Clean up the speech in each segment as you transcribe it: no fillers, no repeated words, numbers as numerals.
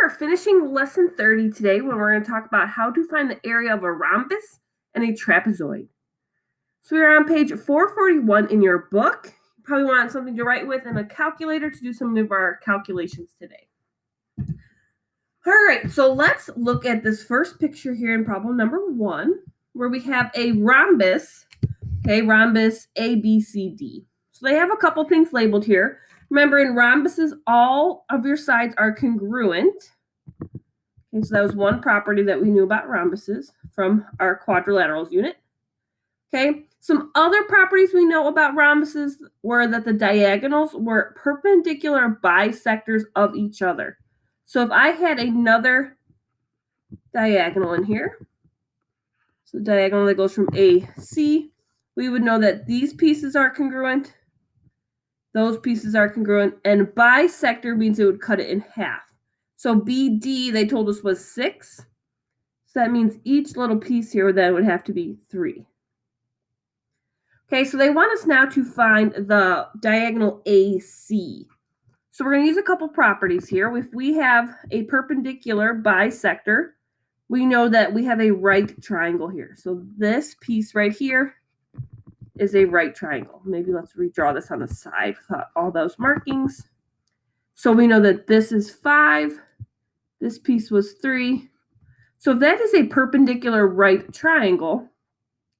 are finishing lesson 30 today when we're going to talk about how to find the area of a rhombus and a trapezoid. So we're on page 441 in your book. You probably want something to write with and a calculator to do some of our calculations today. All right, so let's look at this first picture here in problem number 1, where we have a rhombus, rhombus A, B, C, D. So they have a couple things labeled here. Remember, in rhombuses, all of your sides are congruent. Okay, so that was one property that we knew about rhombuses from our quadrilaterals unit. Okay, some other properties we know about rhombuses were that the diagonals were perpendicular bisectors of each other. So if I had another diagonal in here, so the diagonal that goes from AC, we would know that these pieces are congruent, those pieces are congruent, and bisector means it would cut it in half. So BD, they told us, was 6. So that means each little piece here then would have to be 3. Okay, so they want us now to find the diagonal AC. So we're going to use a couple properties here. If we have a perpendicular bisector, we know that we have a right triangle here. So this piece right here is a right triangle. Maybe let's redraw this on the side without all those markings. So we know that this is 5. This piece was 3. So if that is a perpendicular right triangle,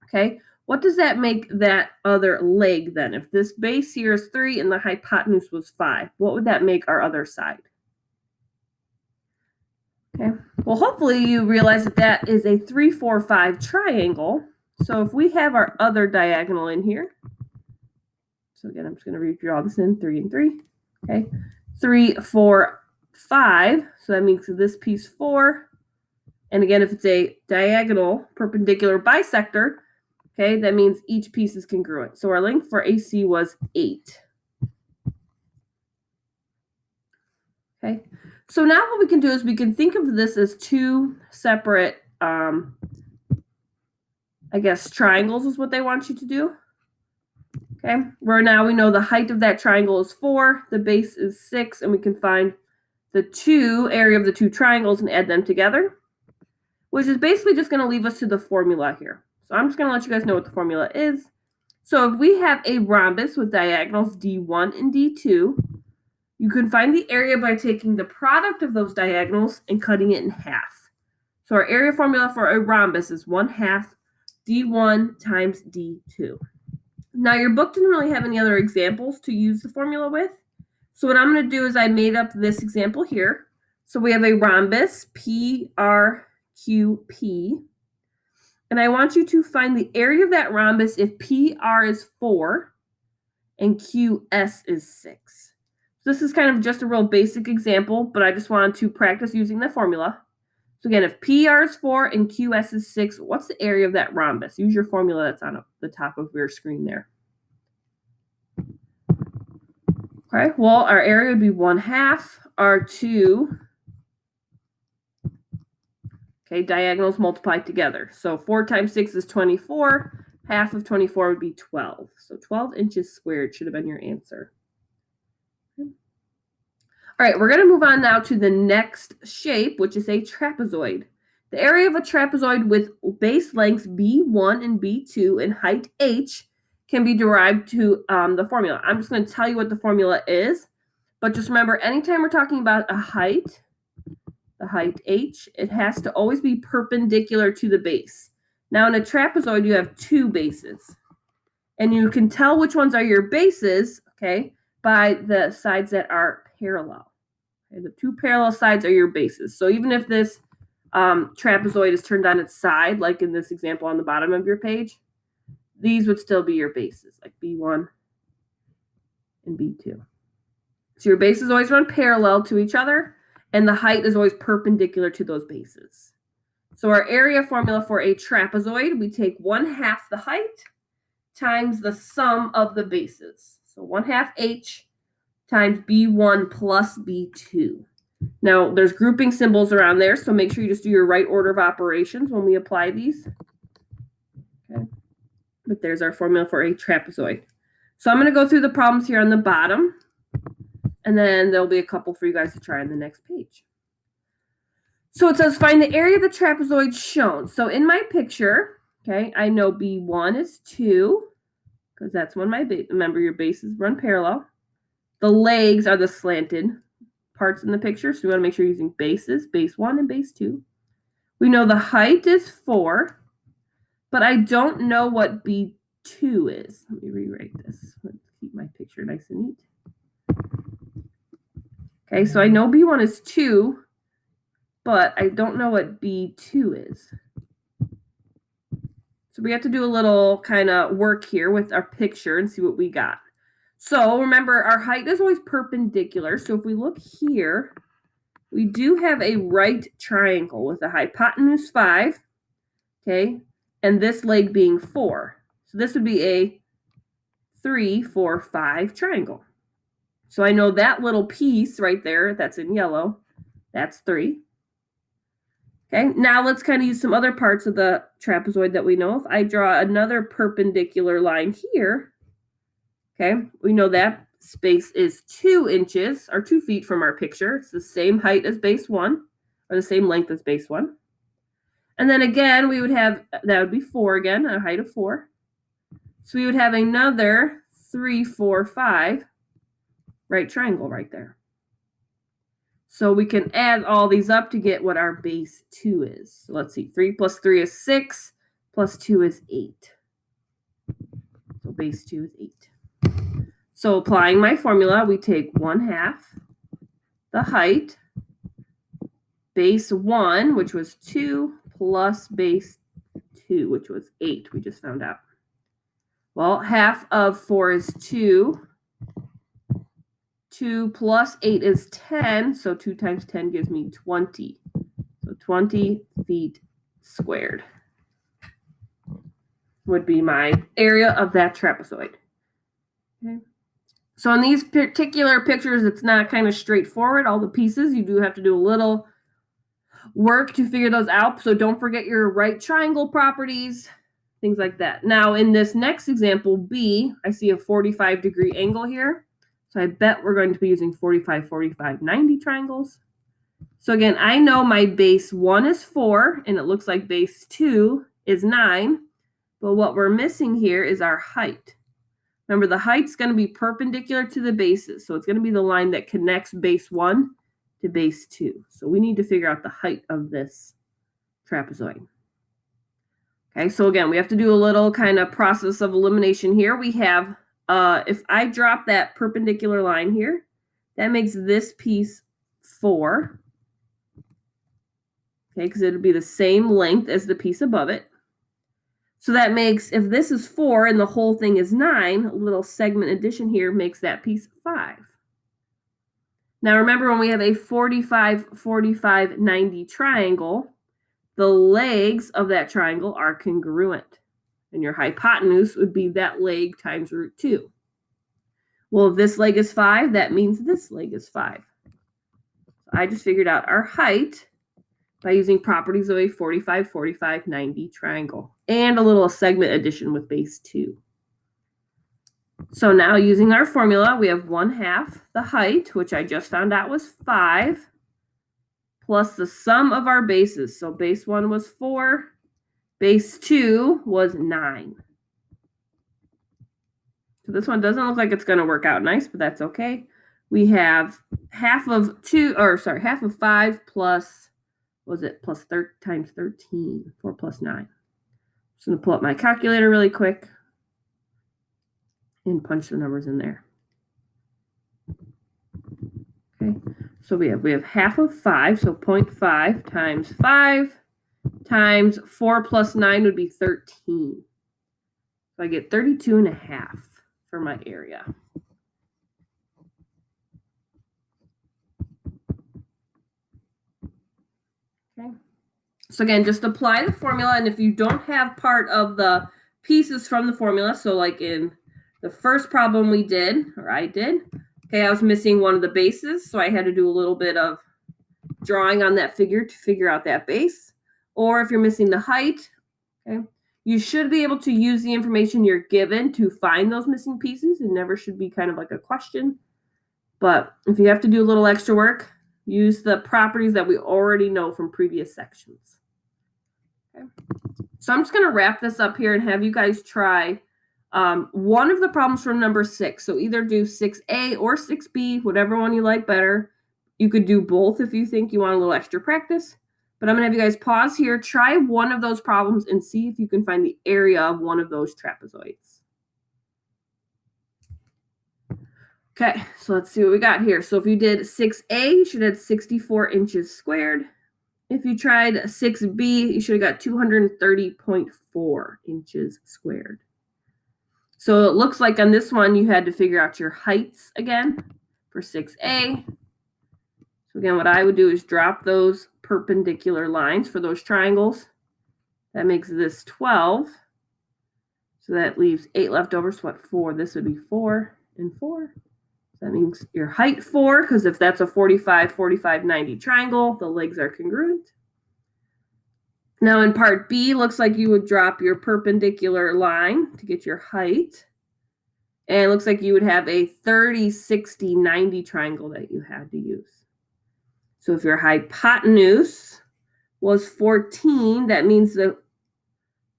okay, what does that make that other leg then? If this base here is 3 and the hypotenuse was 5, what would that make our other side? Okay, well, hopefully you realize that that is a 3, 4, 5 triangle. So if we have our other diagonal in here, so again, I'm just going to redraw this in 3 and 3. Okay, 3, 4, 5. So that means this piece 4. And again, if it's a diagonal perpendicular bisector, okay, that means each piece is congruent. So our length for AC was 8. Okay, so now what we can do is we can think of this as two separate, I guess, triangles is what they want you to do. Okay, where now we know the height of that triangle is 4, the base is 6, and we can find the area of the two triangles and add them together, which is basically just going to leave us to the formula here. So I'm just going to let you guys know what the formula is. So if we have a rhombus with diagonals D1 and D2, you can find the area by taking the product of those diagonals and cutting it in half. So our area formula for a rhombus is 1/2 D1 times D2. Now your book didn't really have any other examples to use the formula with. So what I'm going to do is I made up this example here. So we have a rhombus, PRQP. And I want you to find the area of that rhombus if PR is 4 and QS is 6. So this is kind of just a real basic example, but I just wanted to practice using the formula. So again, if PR is 4 and QS is 6, what's the area of that rhombus? Use your formula that's on the top of your screen there. Okay, well, our area would be 1/2 R2. Okay, diagonals multiplied together. So 4 times 6 is 24. Half of 24 would be 12. So 12 inches squared should have been your answer. All right, we're going to move on now to the next shape, which is a trapezoid. The area of a trapezoid with base lengths B1 and B2 and height H can be derived to the formula. I'm just going to tell you what the formula is, but just remember, anytime we're talking about a height, the height H, it has to always be perpendicular to the base. Now in a trapezoid, you have 2 bases, and you can tell which ones are your bases, okay, by the sides that are parallel. Okay, the 2 parallel sides are your bases. So even if this trapezoid is turned on its side, like in this example on the bottom of your page, these would still be your bases, like B1 and B2. So your bases always run parallel to each other, and the height is always perpendicular to those bases. So our area formula for a trapezoid, we take 1/2 the height times the sum of the bases. So 1/2 H times B1 plus B2. Now, there's grouping symbols around there, so make sure you just do your right order of operations when we apply these. Okay. But there's our formula for a trapezoid. So I'm going to go through the problems here on the bottom, and then there'll be a couple for you guys to try on the next page. So it says find the area of the trapezoid shown. So in my picture, okay, I know B1 is 2, because that's when my base, remember your bases run parallel. The legs are the slanted parts in the picture, so we want to make sure you're using bases, base 1 and base 2. We know the height is 4, but I don't know what B2 is. Let me rewrite this. Let's keep my picture nice and neat. Okay, so I know B1 is 2, but I don't know what B2 is. So we have to do a little kind of work here with our picture and see what we got. So remember, our height is always perpendicular. So if we look here, we do have a right triangle with a hypotenuse 5, okay, and this leg being 4. So this would be a 3, 4, 5 triangle. So I know that little piece right there that's in yellow, that's 3. Okay, now let's kind of use some other parts of the trapezoid that we know. If I draw another perpendicular line here, okay, we know that space is 2 inches or 2 feet from our picture. It's the same height as base 1, or the same length as base 1. And then again, we would have, that would be 4 again, a height of 4. So we would have another 3, 4, 5 right triangle right there. So we can add all these up to get what our base 2 is. So let's see, 3 plus 3 is 6, plus 2 is 8. So base 2 is 8. So applying my formula, we take 1/2 the height, base 1, which was 2, plus base 2, which was 8, we just found out. Well, half of 4 is 2. 2 plus 8 is 10, so 2 times 10 gives me 20. So 20 feet squared would be my area of that trapezoid. Okay. So in these particular pictures, it's not kind of straightforward. All the pieces, you do have to do a little work to figure those out. So don't forget your right triangle properties, things like that. Now in this next example, B, I see a 45-degree angle here. So I bet we're going to be using 45, 45, 90 triangles. So again, I know my base 1 is 4, and it looks like base 2 is 9. But what we're missing here is our height. Remember, the height's going to be perpendicular to the bases. So it's going to be the line that connects base 1 to base 2. So we need to figure out the height of this trapezoid. Okay, so again, we have to do a little kind of process of elimination here. We have, if I drop that perpendicular line here, that makes this piece 4. Okay, because it'll be the same length as the piece above it. So that makes, if this is 4 and the whole thing is 9, a little segment addition here makes that piece 5. Now remember, when we have a 45, 45, 90 triangle, the legs of that triangle are congruent. And your hypotenuse would be that leg times root 2. Well, if this leg is 5, that means this leg is 5. So I just figured out our height by using properties of a 45, 45, 90 triangle and a little segment addition with base 2. So now using our formula, we have 1/2 the height, which I just found out was 5, plus the sum of our bases. So base 1 was 4, base 2 was 9. So this one doesn't look like it's going to work out nice, but that's okay. We have half of 5 plus, was it plus times 13, 4 plus 9. I'm just going to pull up my calculator really quick and punch the numbers in there. Okay, so we have half of 5, so 0.5 times 5 times 4 plus 9 would be 13. So I get 32.5 for my area. Okay. So again, just apply the formula, and if you don't have part of the pieces from the formula, so like in the first problem we did, or I did, okay, I was missing one of the bases, so I had to do a little bit of drawing on that figure to figure out that base. Or if you're missing the height, okay, you should be able to use the information you're given to find those missing pieces. It never should be kind of like a question. But if you have to do a little extra work, Use the properties that we already know from previous sections. Okay. So I'm just going to wrap this up here and have you guys try one of the problems from number 6. So either do 6A or 6B, whatever one you like better. You could do both if you think you want a little extra practice. But I'm going to have you guys pause here, try one of those problems, and see if you can find the area of one of those trapezoids. Okay, so let's see what we got here. So if you did 6A, you should have 64 inches squared. If you tried 6B, you should have got 230.4 inches squared. So it looks like on this one, you had to figure out your heights again for 6A. So again, what I would do is drop those perpendicular lines for those triangles. That makes this 12. So that leaves 8 left over. So what, 4? This would be 4 and 4. So that means your height 4, because if that's a 45, 45, 90 triangle, the legs are congruent. Now in part B, looks like you would drop your perpendicular line to get your height. And it looks like you would have a 30, 60, 90 triangle that you had to use. So if your hypotenuse was 14, that means the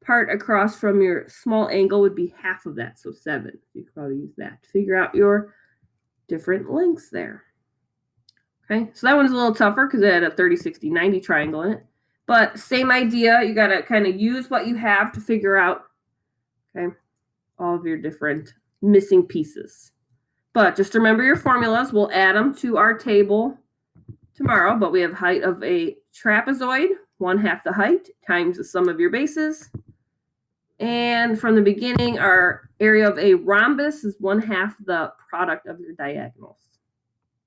part across from your small angle would be half of that, so 7. You could probably use that to figure out your different lengths there. Okay, so that one's a little tougher because it had a 30, 60, 90 triangle in it. But same idea, you got to kind of use what you have to figure out, okay, all of your different missing pieces. But just remember your formulas. We'll add them to our table tomorrow, but we have height of a trapezoid, 1/2 the height times the sum of your bases. And from the beginning, our area of a rhombus is 1/2 the product of your diagonals.